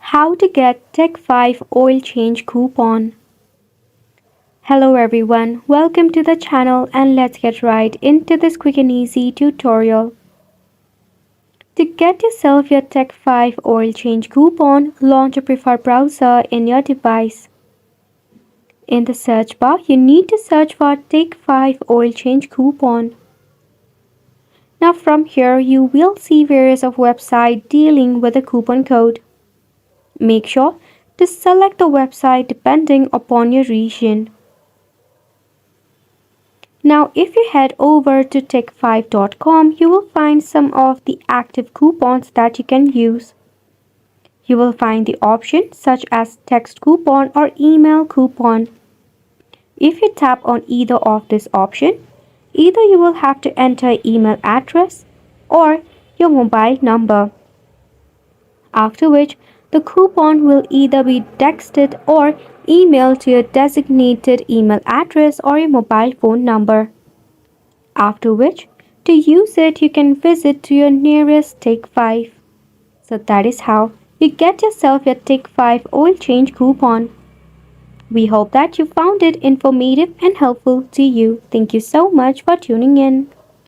How to get Tech 5 oil change coupon. Hello everyone, welcome to the channel and let's get right into this quick and easy tutorial. To get yourself your Tech 5 oil change coupon, launch a preferred browser in your device. In the search bar, you need to search for Tech 5 oil change coupon. Now from here, you will see various of websites dealing with the coupon code. Make sure to select the website depending upon your region. Now, if you head over to tech5.com, you will find some of the active coupons that you can use. You will find the options such as text coupon or email coupon. If you tap on either of this option, either you will have to enter email address or your mobile number, after which the coupon will either be texted or emailed to your designated email address or your mobile phone number. After which, to use it, you can visit to your nearest Tech 5. So that is how you get yourself your Tech 5 oil change coupon. We hope that you found it informative and helpful to you. Thank you so much for tuning in.